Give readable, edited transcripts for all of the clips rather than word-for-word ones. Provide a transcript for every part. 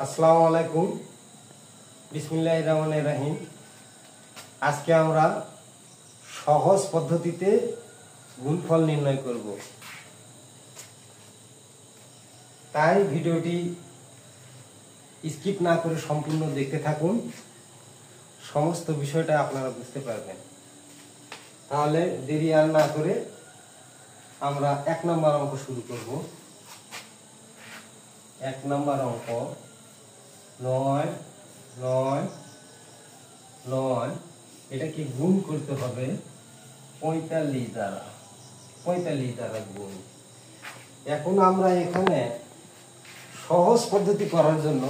আসসালামু আলাইকুম, বিসমিল্লাহির রহমানির রহিম। আজকে আমরা সহজ পদ্ধতিতে গুণফল নির্ণয় করব। তাই ভিডিওটি স্কিপ না করে সম্পূর্ণ দেখতে থাকুন, সমস্ত বিষয়টা আপনারা বুঝতে পারবেন। তাহলে দেরি আর না করে আমরা 1 নম্বর অঙ্ক শুরু করব। 1 নম্বর অঙ্ক 9 9 9, এটাকে গুণ করতে হবে 45 দ্বারা। 45 দ্বারা গুণ। এখন আমরা এখানে সহজ পদ্ধতি করার জন্য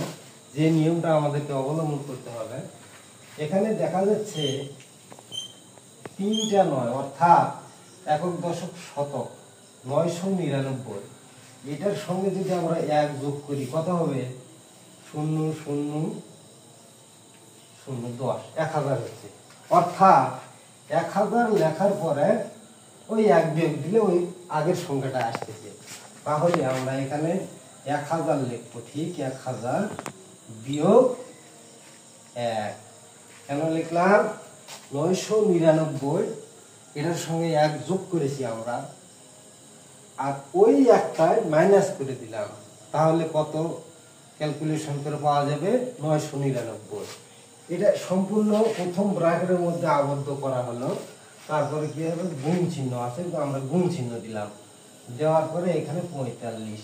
যে নিয়মটা আমাদেরকে অবলম্বন করতে হবে, এখানে দেখা যাচ্ছে 3টা 9 অর্থাৎ একক দশক শতক 999। এটার সঙ্গে যদি আমরা 1 যোগ করি কত হবে? 0 0 0 10, 1000 হচ্ছে। অর্থাৎ 1000 লেখার পরে ওই 1 বিয়োগ দিলে ওই আগের সংখ্যাটা আসতেছে। তাহলে আমরা এখানে 1000 লিখবো, ঠিক 1000 বিয়োগ 1। কেন লিখলাম? 999 এটার সঙ্গে 1 যোগ করেছি আমরা, আর ওই একটাই মাইনাস করে দিলাম। তাহলে কত ক্যালকুলেশন করে পাওয়া যাবে? 999। এটা সম্পূর্ণ প্রথম ব্র্যাকেটের মধ্যে আবদ্ধ করা হলো। তারপরে কি হবে? গুণ চিহ্ন আছে, আমরা গুণ চিহ্ন দিলাম। দেওয়ার পরে এখানে 45।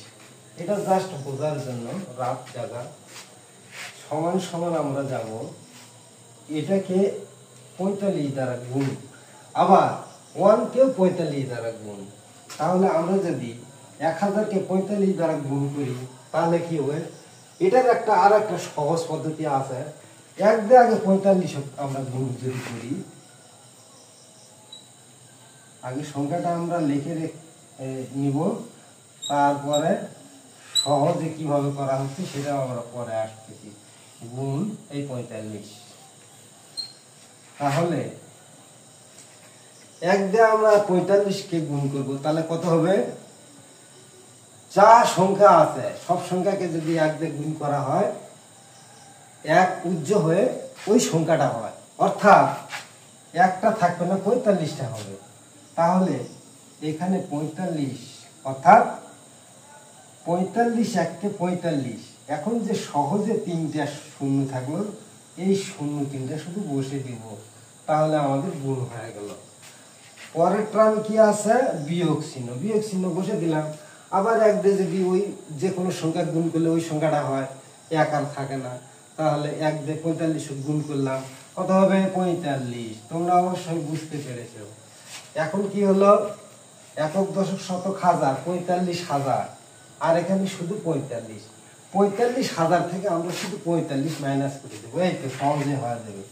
এটা জাস্ট বোঝার জন্য, রাত জায়গা সমান সমান আমরা যাব এটাকে 45 দ্বারা গুণ, আবার 1 কেও 45 দ্বারা গুণ। তাহলে আমরা যদি 1000 কে 45 দ্বারা গুণ করি তাহলে কি হবে? এটার আর একটা সহজ পদ্ধতি আছে। 1 দিয়ে আগে 45 আমরা গুণ যদি করি, আগে সংখ্যাটা আমরা লিখে নিব, তারপরে সহজে কিভাবে করা হচ্ছে সেটা আমরা পরে আসতেছি। গুণ এই 45। তাহলে 1 দিয়ে আমরা 45 কে গুণ করব, তাহলে কত হবে? যা সংখ্যা আছে সব সংখ্যাকে যদি 1 দিয়ে গুণ করা হয়, 1 উজ্জ হয়ে ওই সংখ্যাটা হয়। অর্থাৎ একটা থাকবে না, 45টা হবে। তাহলে এখানে 45, অর্থাৎ 45 1 45। এখন যে সহজে 3টা শূন্য থাকলো, এই শূন্য 3টা শুধু বসে দিব, তাহলে আমাদের গুণ হয়ে গেল। পরের ট্রাম কি আছে? বিয়োগ চিহ্ন। বিয়োগ চিহ্ন বসে দিলাম। আবার 1 দিয়ে যদি ওই যে কোনো সংখ্যা গুণ করলে ওই সংখ্যাটা হয়, 1 আর থাকে না। তাহলে 1 দিয়ে 45 গুণ করলাম, কত হবে? 45। তোমরা অবশ্যই বুঝতে পেরেছো। এখন কি হলো? একক দশক শতক হাজার 45,000, আর এখানে শুধু 45। 45,000 থেকে আমরা শুধু 45 মাইনাস করে দেবো, এই তো সহজে হয়ে যাবে।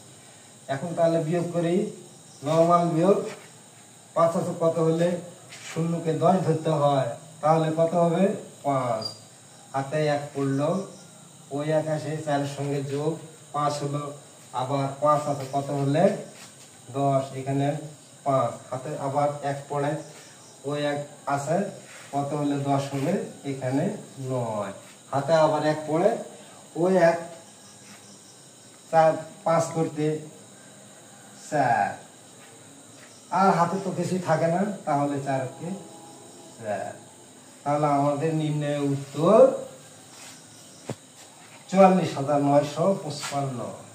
এখন তাহলে বিয়োগ করি, নরমাল বিয়োগ। 5 আছে কত হলে? শূন্যকে 10 ধরতে হয়, তাহলে কত হবে? 5। হাতে 1 পড়লো, ওই 1 আসে 4 এর সঙ্গে যোগ 5 হলো। আবার 5 আছে কত হলে? 10। এখানে 5 হাতে আবার 1 পড়ে, ওই 1 আছে কত হলে? 10 হলে। এখানে 9 হাতে আবার 1 পড়ে, ওই 1 4 5 করতে 4, আর হাতে তো কিছুই থাকে না, তাহলে 4 কে 4। তাহলে আমাদের নির্ণয় উত্তর 44,955।